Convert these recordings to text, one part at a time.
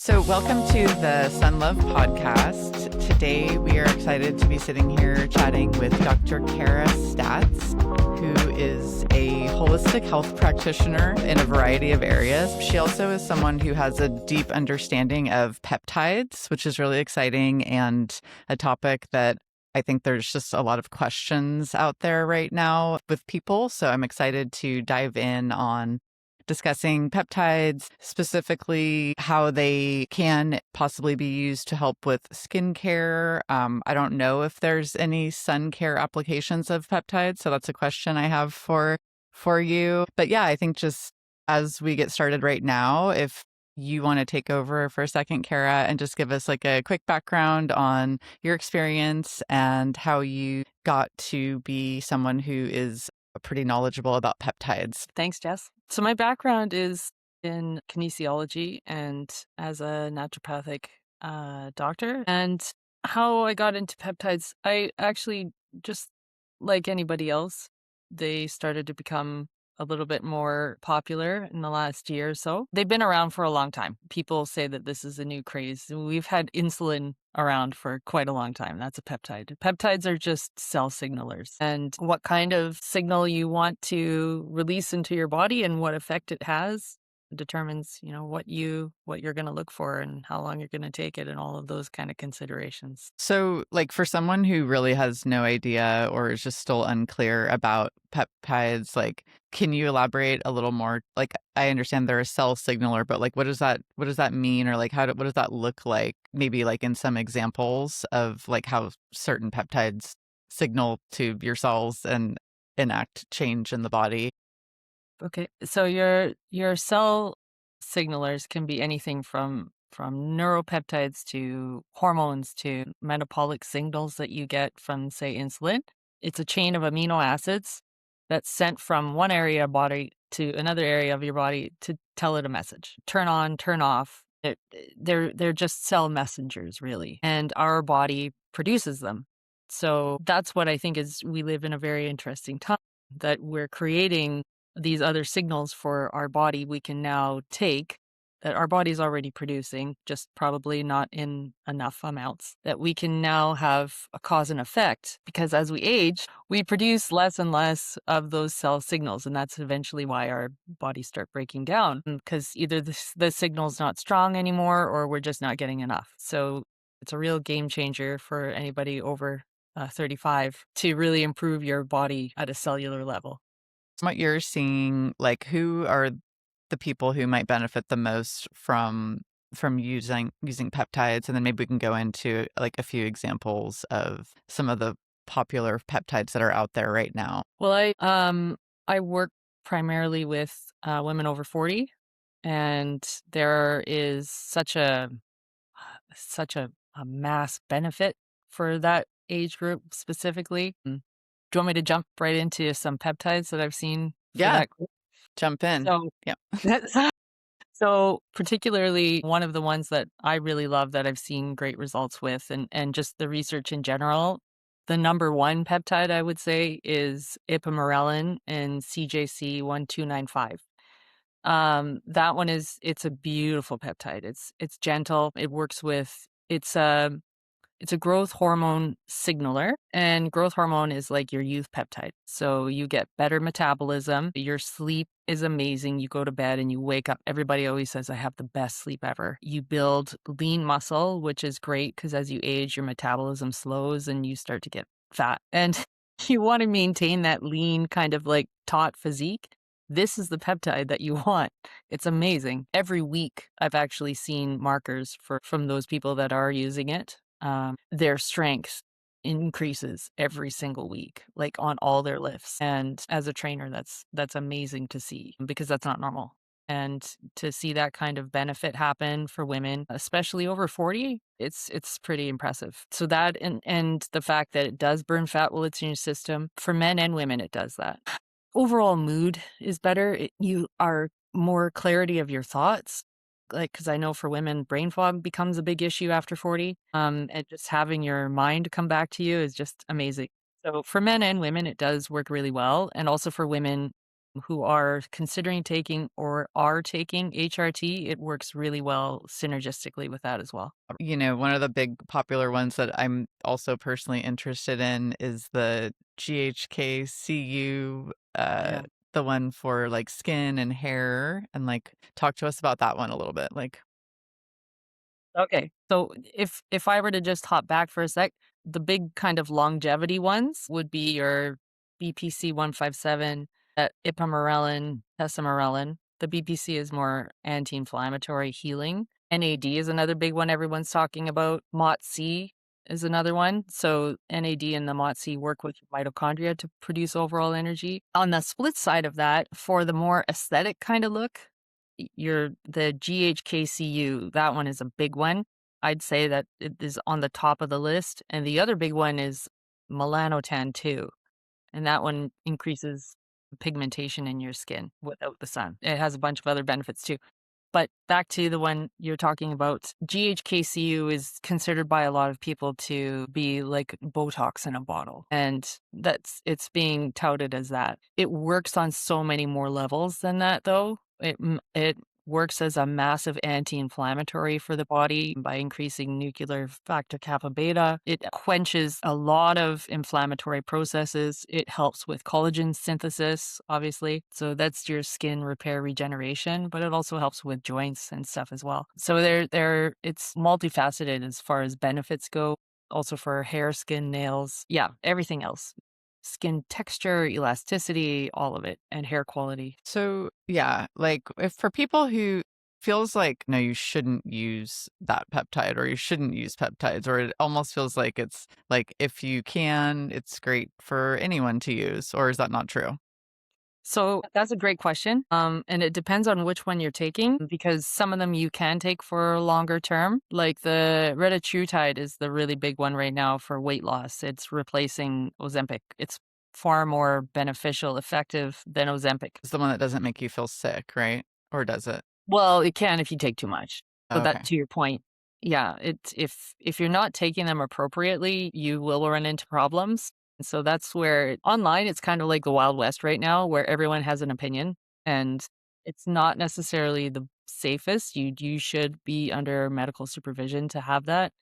So, welcome to the Sun Love podcast. Today, we are excited to be sitting here chatting with Dr. Cara Statz, who is a holistic health practitioner in a variety of areas. She also is someone who has a deep understanding of peptides, which is really exciting and a topic that I think there's just a lot of questions out there right now with people. So, I'm excited to dive in on discussing peptides, specifically how they can possibly be used to help with skincare. I don't know if there's any sun care applications of peptides, so that's a question I have for you. But yeah, I think just as we get started right now, if you want to take over for a second, Cara, and just give us like a quick background on your experience and how you got to be someone who is pretty knowledgeable about peptides. Thanks, Jess. So my background is in kinesiology and as a naturopathic doctor. And how I got into peptides, I actually, just like anybody else, they started to become a little bit more popular in the last year or so. They've been around for a long time. People say that this is a new craze. We've had insulin around for quite a long time. That's a peptide. Peptides are just cell signalers. And what kind of signal you want to release into your body and what effect it has determines, what you're going to look for and how long you're going to take it and all of those kind of considerations. So, like for someone who really has no idea or is just still unclear about peptides, like can you elaborate a little more? Like I understand they're a cell signaler, but like what does that mean, or like what does that look like? Maybe like in some examples of like how certain peptides signal to your cells and enact change in the body. Okay. So your cell signalers can be anything from neuropeptides to hormones to metabolic signals that you get from, say, insulin. It's a chain of amino acids that's sent from one area of body to another area of your body to tell it a message. Turn on, turn off. They're just cell messengers, really. And our body produces them. So that's what I think is we live in a very interesting time that we're creating these other signals for our body we can now take that our body's already producing, just probably not in enough amounts, that we can now have a cause and effect, because as we age, we produce less and less of those cell signals. And that's eventually why our bodies start breaking down, because either the signal's not strong anymore or we're just not getting enough. So it's a real game changer for anybody over 35 to really improve your body at a cellular level. What you're seeing, like who are the people who might benefit the most from using peptides, and then maybe we can go into like a few examples of some of the popular peptides that are out there right now. Well, I work primarily with women over 40, and there is such a mass benefit for that age group specifically. Do you want me to jump right into some peptides that I've seen for Yeah, that group? jump in. So, Yeah. so particularly one of the ones that I really love that I've seen great results with, and just the research in general, the number one peptide I would say is ipamorelin and CJC 1295. That one it's a beautiful peptide. It's gentle. It works with it's a growth hormone signaler, and growth hormone is like your youth peptide. So you get better metabolism. Your sleep is amazing. You go to bed and you wake up. Everybody always says, I have the best sleep ever. You build lean muscle, which is great because as you age, your metabolism slows and you start to get fat. And you want to maintain that lean kind of like taut physique. This is the peptide that you want. It's amazing. Every week, I've actually seen markers from those people that are using it. Their strength increases every single week, like on all their lifts. And as a trainer, that's amazing to see because that's not normal. And to see that kind of benefit happen for women, especially over 40, it's pretty impressive. So that and the fact that it does burn fat while it's in your system, for men and women, it does that. Overall mood is better. You are more clarity of your thoughts. Like, because I know for women, brain fog becomes a big issue after 40. And just having your mind come back to you is just amazing. So for men and women, it does work really well. And also for women, who are considering taking or are taking HRT, it works really well synergistically with that as well. One of the big popular ones that I'm also personally interested in is the GHKCU, Yeah. the one for like skin and hair, and like talk to us about that one a little bit. Like, Okay. So if I were to just hop back for a sec, the big kind of longevity ones would be your BPC 157, ipamorelin, tesamorelin. The BPC is more anti-inflammatory healing. NAD is another big one everyone's talking about. MOTS-C is another one. So NAD and the MOTS-C work with your mitochondria to produce overall energy. On the split side of that, for the more aesthetic kind of look, the GHKCU, that one is a big one. I'd say that it is on the top of the list. And the other big one is melanotan 2. And that one increases pigmentation in your skin without the sun. It has a bunch of other benefits too. But back to the one you're talking about, GHKCU is considered by a lot of people to be like Botox in a bottle. And it's being touted as that. It works on so many more levels than that though. It works as a massive anti-inflammatory for the body by increasing nuclear factor kappa beta. It quenches a lot of inflammatory processes. It helps with collagen synthesis, obviously. So that's your skin repair regeneration, but it also helps with joints and stuff as well. So it's multifaceted as far as benefits go. Also for hair, skin, nails, yeah, everything else. Skin texture, elasticity, all of it, and hair quality. so yeah, like if for people who feels like, no, you shouldn't use that peptide or you shouldn't use peptides, or it almost feels like it's like if you can, it's great for anyone to use, or is that not true? So that's a great question. And it depends on which one you're taking because some of them you can take for longer term. Like the retatrutide is the really big one right now for weight loss. It's replacing Ozempic. It's far more beneficial, effective than Ozempic. It's the one that doesn't make you feel sick, right? Or does it? Well, it can if you take too much. So that Okay. to your point, yeah, it's if you're not taking them appropriately, you will run into problems. And so that's where online it's kind of like the Wild West right now where everyone has an opinion and it's not necessarily the safest. You should be under medical supervision to have that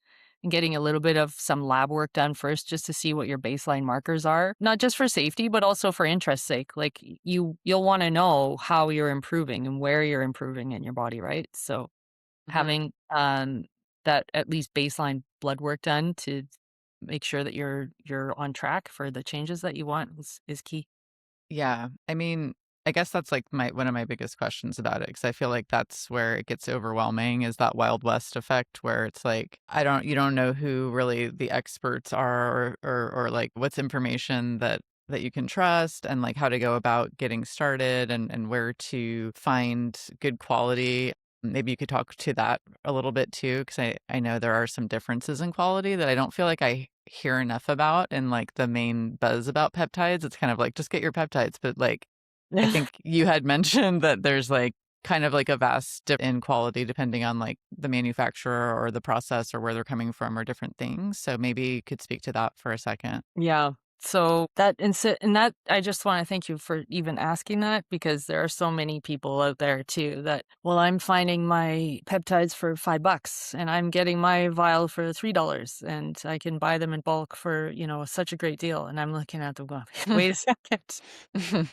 and getting a little bit of some lab work done first just to see what your baseline markers are, not just for safety, but also for interest's sake. Like you'll want to know how you're improving and where you're improving in your body, right? So Mhm. having that at least baseline blood work done to make sure that you're on track for the changes that you want is key. Yeah. I mean, I guess that's like my one of my biggest questions about it because I feel like that's where it gets overwhelming is that Wild West effect where it's like you don't know who really the experts are or like what's information that you can trust and like how to go about getting started and where to find good quality. Maybe you could talk to that a little bit too, because I know there are some differences in quality that I don't feel like I hear enough about and like the main buzz about peptides. It's kind of like just get your peptides, but like I think you had mentioned that there's like kind of like a vast dip in quality depending on like the manufacturer or the process or where they're coming from or different things. So maybe you could speak to that for a second. Yeah. So and that I just want to thank you for even asking that because there are so many people out there too that, well, I'm finding my peptides for $5 and I'm getting my vial for $3 and I can buy them in bulk for, such a great deal. And I'm looking at them going, wait a second,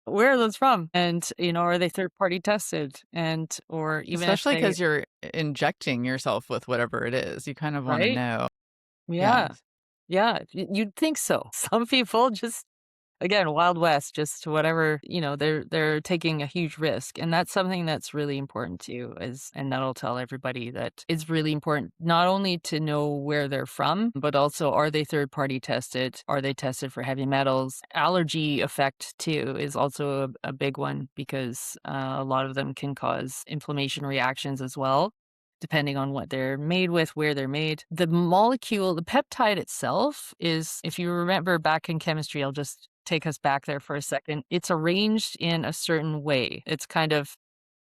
where are those from? And, are they third party tested? And or even if Especially they because you're injecting yourself with whatever it is. You kind of want to right? know. Yeah. Yes. Yeah. You'd think so. Some people just again, Wild West, just whatever, they're taking a huge risk. And that's something that's really important too, and that'll tell everybody that it's really important not only to know where they're from, but also are they third party tested? Are they tested for heavy metals? Allergy effect too is also a big one because a lot of them can cause inflammation reactions as well depending on what they're made with, where they're made. The molecule, the peptide itself is, if you remember back in chemistry, I'll just take us back there for a second. It's arranged in a certain way. It's kind of,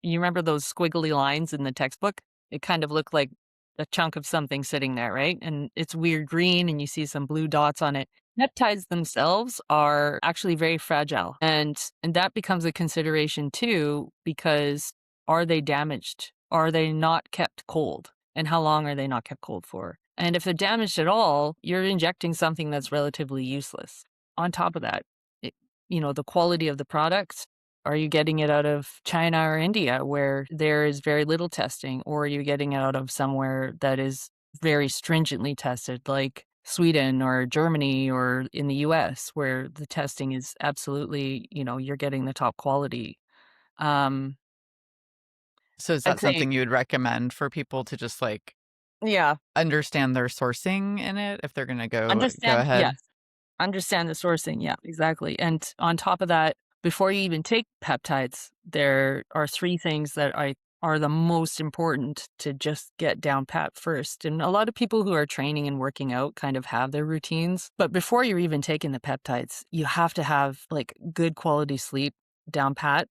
you remember those squiggly lines in the textbook? It kind of looked like a chunk of something sitting there, right? And it's weird green and you see some blue dots on it. Peptides themselves are actually very fragile, and that becomes a consideration too, because are they damaged? Are they not kept cold? And how long are they not kept cold for? And if they're damaged at all, you're injecting something that's relatively useless. On top of that, it, the quality of the product. Are you getting it out of China or India where there is very little testing, or are you getting it out of somewhere that is very stringently tested, like Sweden or Germany or in the US, where the testing is absolutely, you're getting the top quality. Um, So is I'd that say, something you would recommend for people to just like yeah, understand their sourcing in it if they're gonna go yes, ahead? understand the sourcing. Yeah, exactly. And on top of that, before you even take peptides, there are three things that are the most important to just get down pat first. And a lot of people who are training and working out kind of have their routines. But before you're even taking the peptides, you have to have like good quality sleep down pat.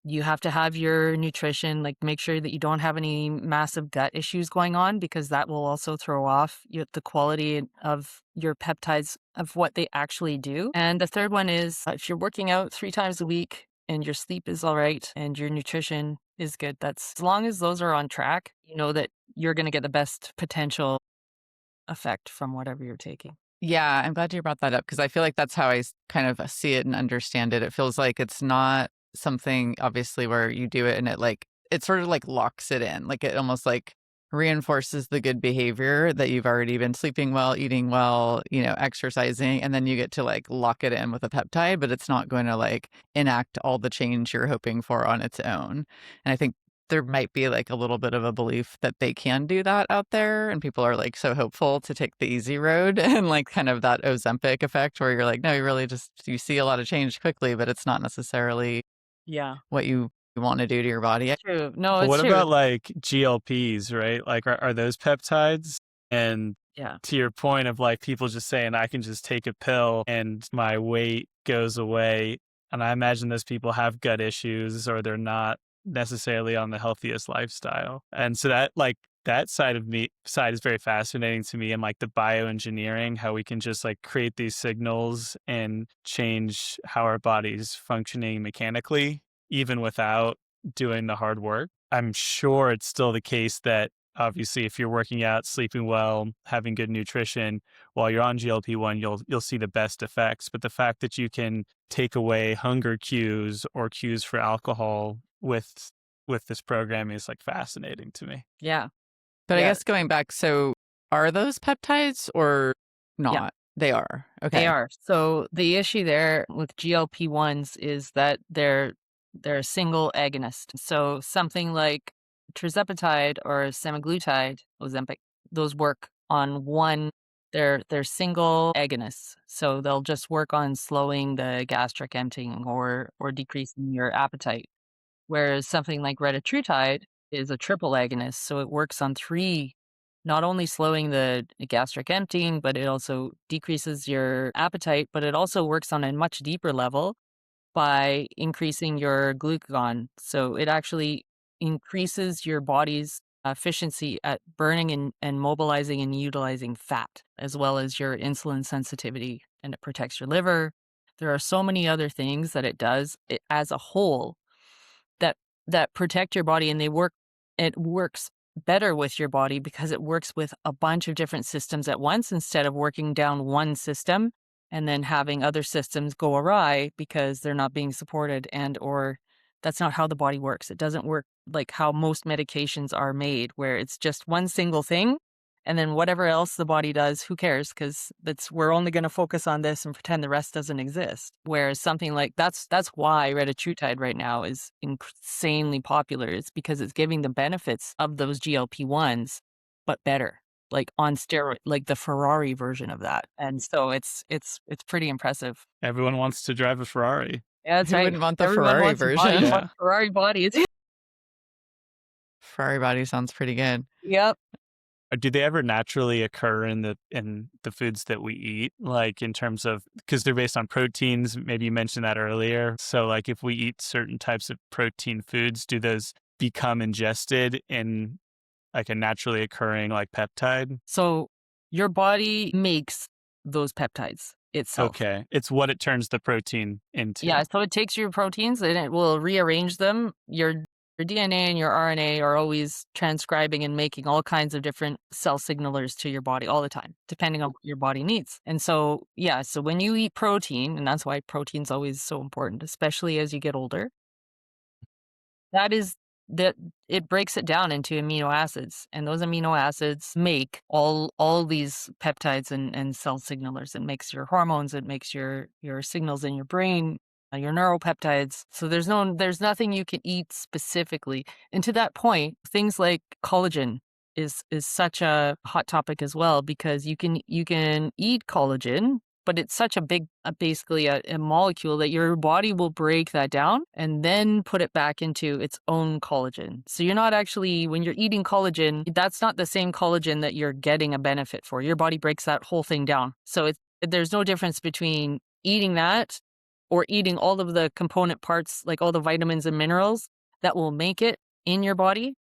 You have to have your nutrition, like make sure that you don't have any massive gut issues going on, because that will also throw off the quality of your peptides of what they actually do. And the third one is if you're working out 3 times a week and your sleep is all right and your nutrition is good, that's as long as those are on track, you know that you're going to get the best potential effect from whatever you're taking. Yeah, I'm glad you brought that up because I feel like that's how kind of see it and understand it. It feels like it's not something obviously where you do it and it sort of like locks it in. Like it almost like reinforces the good behavior that you've already been sleeping well, eating well, exercising, and then you get to like lock it in with a peptide, but it's not going to like enact all the change you're hoping for on its own. And I think there might be like a little bit of a belief that they can do that out there, and people are like so hopeful to take the easy road and like kind of that Ozempic effect where you're like, no, you see a lot of change quickly, but it's not necessarily Yeah, what you want to do to your body. true. No, But it's what true. about like GLPs, right? Like, are those peptides? And Yeah. to your point of like people just saying, I can just take a pill and my weight goes away. And I imagine those people have gut issues or they're not necessarily on the healthiest lifestyle. And so that side is very fascinating to me, and like the bioengineering, how we can just like create these signals and change how our body's functioning mechanically, even without doing the hard work. I'm sure it's still the case that obviously if you're working out, sleeping well, having good nutrition while you're on GLP-1, you'll see the best effects. But the fact that you can take away hunger cues or cues for alcohol with this program is like fascinating to me. Yeah. But I Yeah. guess going back, so are those peptides or Yeah. not? They are. They Okay. are. So the issue there with GLP-1s is that they're a single agonist. So something like tirzepatide or semaglutide, Ozempic, those work on one. They're single agonists. So they'll just work on slowing the gastric emptying or decreasing your appetite. Whereas something like retatrutide is a triple agonist, so it works on three, not only slowing the gastric emptying, but it also decreases your appetite, but it also works on a much deeper level by increasing your glucagon. So it actually increases your body's efficiency at burning and mobilizing and utilizing fat, as well as your insulin sensitivity, and it protects your liver. There are so many other things that it does as a whole that protect your body, and it works better with your body because it works with a bunch of different systems at once instead of working down one system and then having other systems go awry because they're not being supported, and or that's not how the body works. It doesn't work like how most medications are made, where it's just one single thing, and then whatever else the body does, who cares? Because we're only going to focus on this and pretend the rest doesn't exist. Whereas something like that's why retatrutide right now is insanely popular. It's because it's giving the benefits of those GLP-1s, but better, like on steroid, like the Ferrari version of that. And so it's pretty impressive. Everyone wants to drive a Ferrari. Yeah, that's Who right. wouldn't want the Everyone Ferrari wants a body, version? Yeah. Ferrari bodies. Ferrari body sounds pretty good. Yep. Do they ever naturally occur in the foods that we eat? Like in terms of, because they're based on proteins, maybe you mentioned that earlier. So like if we eat certain types of protein foods, do those become ingested in like a naturally occurring like peptide? So your body makes those peptides. itself. Okay. It's what it turns the protein into. Yeah, so it takes your proteins and it will rearrange them. Your DNA and your RNA are always transcribing and making all kinds of different cell signalers to your body all the time, depending on what your body needs. And so, yeah, so when you eat protein, and that's why protein's always so important, especially as you get older, that is that it breaks it down into amino acids, and those amino acids make all these peptides and cell signalers. It makes your hormones, it makes your signals in your brain, your neuropeptides. So there's nothing you can eat specifically. And to that point, things like collagen is such a hot topic as well, because you can eat collagen, but it's such a big, basically a molecule that your body will break that down and then put it back into its own collagen. So you're not actually, when you're eating collagen, that's not the same collagen that you're getting a benefit for. Your body breaks that whole thing down. So there's no difference between eating that or eating all of the component parts, like all the vitamins and minerals that will make it in your body,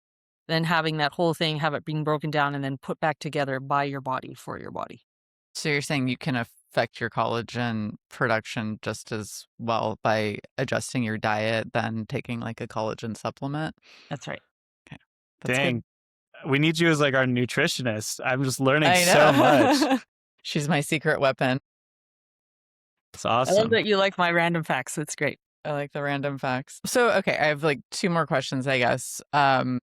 than having that whole thing, have it being broken down and then put back together by your body for your body. So you're saying you can affect your collagen production just as well by adjusting your diet than taking like a collagen supplement? That's right. Okay. That's Dang. good. We need you as like our nutritionist. I'm just learning I so much. know. She's my secret weapon. It's I love awesome. that you like my random facts. It's great. I like the random facts. So, okay, I have like 2 more questions, I guess.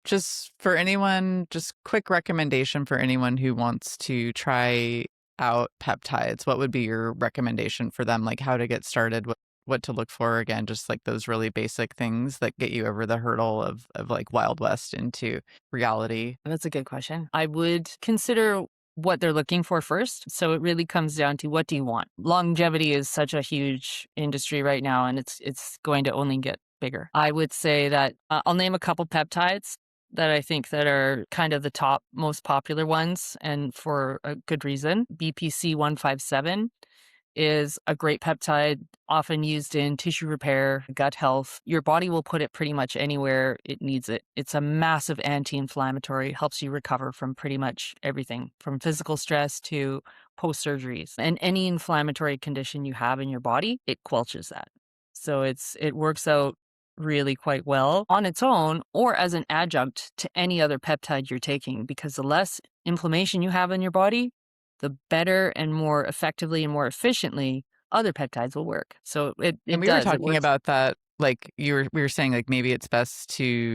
Just for anyone, just quick recommendation for anyone who wants to try out peptides. What would be your recommendation for them? Like how to get started, what to look for, again, just like those really basic things that get you over the hurdle of like Wild West into reality. That's a good question. I would consider what they're looking for first. So it really comes down to, what do you want? Longevity is such a huge industry right now, and it's going to only get bigger. I would say that I'll name a couple peptides that I think that are kind of the top most popular ones, and for a good reason. BPC 157 is a great peptide, often used in tissue repair, gut health. Your body will put it pretty much anywhere it needs it. It's a massive anti-inflammatory, helps you recover from pretty much everything, from physical stress to post-surgeries. And any inflammatory condition you have in your body, it quelches that. So it works out really quite well on its own or as an adjunct to any other peptide you're taking, because the less inflammation you have in your body, the better and more effectively and more efficiently other peptides will work. So it And we does. were It talking works. about that, like we were saying, like maybe it's best to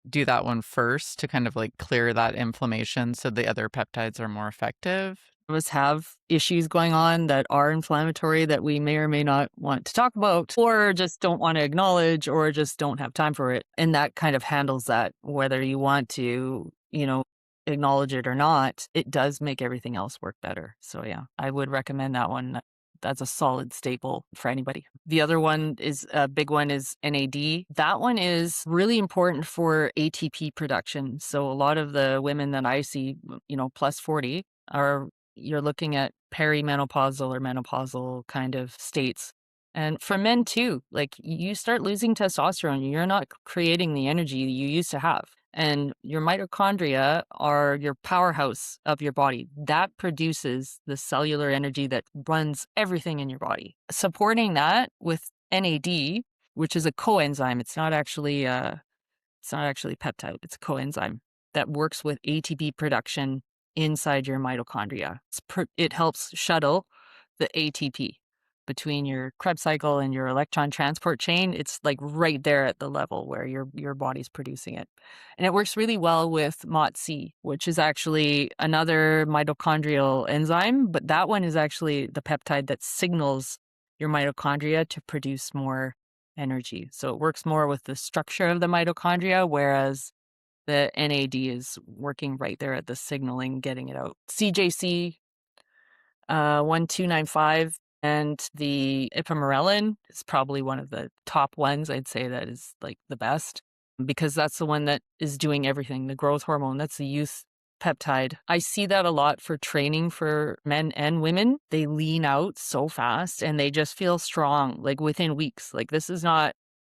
do that one first to kind of like clear that inflammation so the other peptides are more effective. Of us have issues going on that are inflammatory that we may or may not want to talk about, or just don't want to acknowledge, or just don't have time for it. And that kind of handles that, whether you want to, acknowledge it or not. It does make everything else work better. So yeah, I would recommend that one. That's a solid staple for anybody. The other one is a big one is NAD. That one is really important for ATP production. So a lot of the women that I see, plus 40, you're looking at perimenopausal or menopausal kind of states. And for men too, like you start losing testosterone, you're not creating the energy you used to have. And your mitochondria are your powerhouse of your body. That produces the cellular energy that runs everything in your body. Supporting that with NAD, which is a coenzyme. It's not actually peptide. It's a coenzyme that works with ATP production inside your mitochondria. It helps shuttle the ATP between your Krebs cycle and your electron transport chain. It's like right there at the level where your body's producing it. And it works really well with MOTC, which is actually another mitochondrial enzyme, but that one is actually the peptide that signals your mitochondria to produce more energy. So it works more with the structure of the mitochondria, whereas the NAD is working right there at the signaling, getting it out. CJC 1295 and the ipamorelin is probably one of the top ones. I'd say that is like the best, because that's the one that is doing everything. The growth hormone, that's the youth peptide. I see that a lot for training for men and women. They lean out so fast and they just feel strong, like within weeks. Like this is not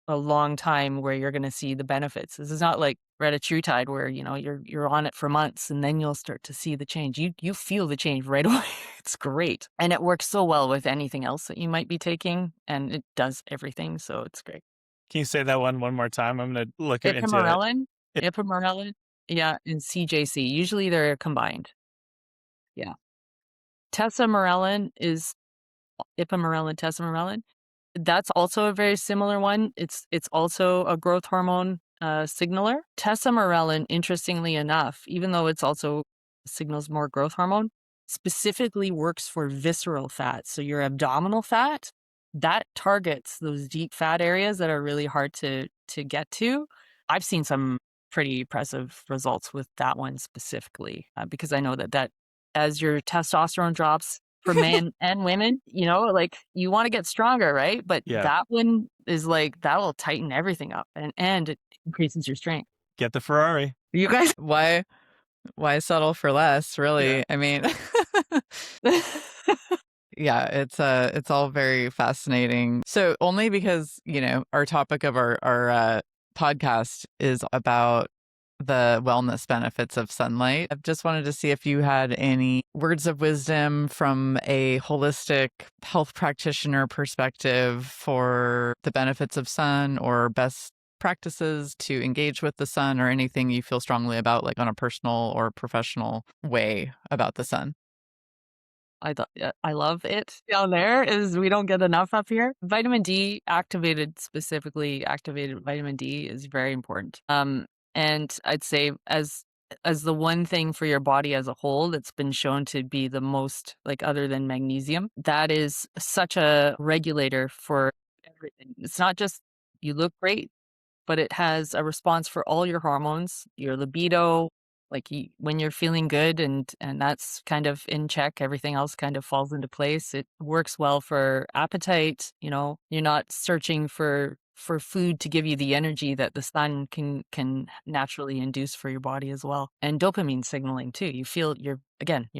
a long time where you're going to see the benefits. This is not like retatrutide where, you're on it for months and then you'll start to see the change. You feel the change right away. It's great. And it works so well with anything else that you might be taking, and it does everything. So it's great. Can you say that one more time? I'm going to look into it. Ipamorelin, yeah, and CJC. Usually they're combined. Yeah. Tesamorelin is ipamorelin, tesamorelin. That's also a very similar one. It's also a growth hormone signaler. Tesamorelin, interestingly enough, even though it's also signals more growth hormone, specifically works for visceral fat. So your abdominal fat, that targets those deep fat areas that are really hard to get to. I've seen some pretty impressive results with that one specifically because I know that as your testosterone drops for men and women, you want to get stronger, right? But that one is that will tighten everything up and it increases your strength. Get the Ferrari. You guys, Why settle for less, really? Yeah. I mean, yeah, it's all very fascinating. So only because, our topic of our podcast is about the wellness benefits of sunlight. I just wanted to see if you had any words of wisdom from a holistic health practitioner perspective for the benefits of sun or best practices to engage with the sun, or anything you feel strongly about, like on a personal or professional way about the sun. I love it down there. Is we don't get enough up here. Vitamin D, specifically activated vitamin D is very important. And I'd say as the one thing for your body as a whole that's been shown to be the most, other than magnesium, that is such a regulator for everything. It's not just you look great, but it has a response for all your hormones, your libido, when you're feeling good and that's kind of in check, everything else kind of falls into place. It works well for appetite. You're not searching for food to give you the energy that the sun can naturally induce for your body as well. And dopamine signaling too. You feel your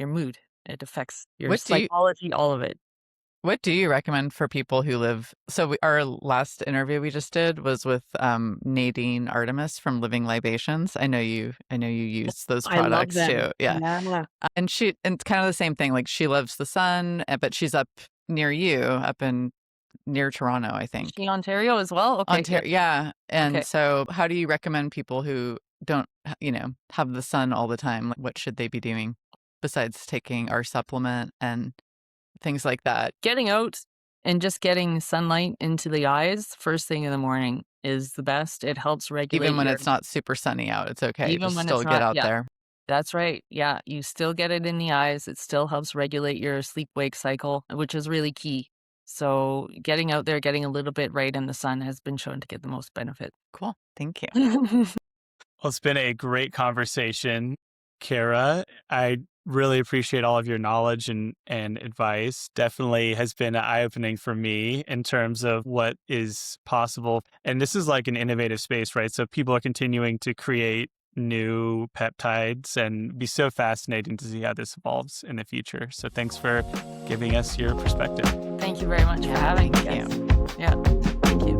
mood. It affects your psychology, all of it. What do you recommend for people who live? So our last interview we just did was with Nadine Artemis from Living Libations. I know you use those products too. Yeah. And it's kind of the same thing. She loves the sun, but she's up near you, near Toronto, I think. Is she Ontario as well? Okay. Ontario, yeah. And so how do you recommend people who don't, have the sun all the time? What should they be doing besides taking our supplement and things like that? Getting out and just getting sunlight into the eyes first thing in the morning is the best. It helps regulate. Even when it's not super sunny out, it's okay. Even just when still it's get not, out there. That's right. Yeah, you still get it in the eyes. It still helps regulate your sleep-wake cycle, which is really key. So getting out there, getting a little bit right in the sun has been shown to get the most benefit. Cool. Thank you. Well, it's been a great conversation, Cara. I really appreciate all of your knowledge and advice. Definitely has been eye-opening for me in terms of what is possible. And this is an innovative space, right? So people are continuing to create new peptides, and it'd be so fascinating to see how this evolves in the future. So thanks for giving us your perspective. Thank you very much for having me. Thank you. Yeah. Thank you.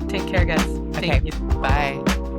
Take care, guys. Okay. Thank you. Bye.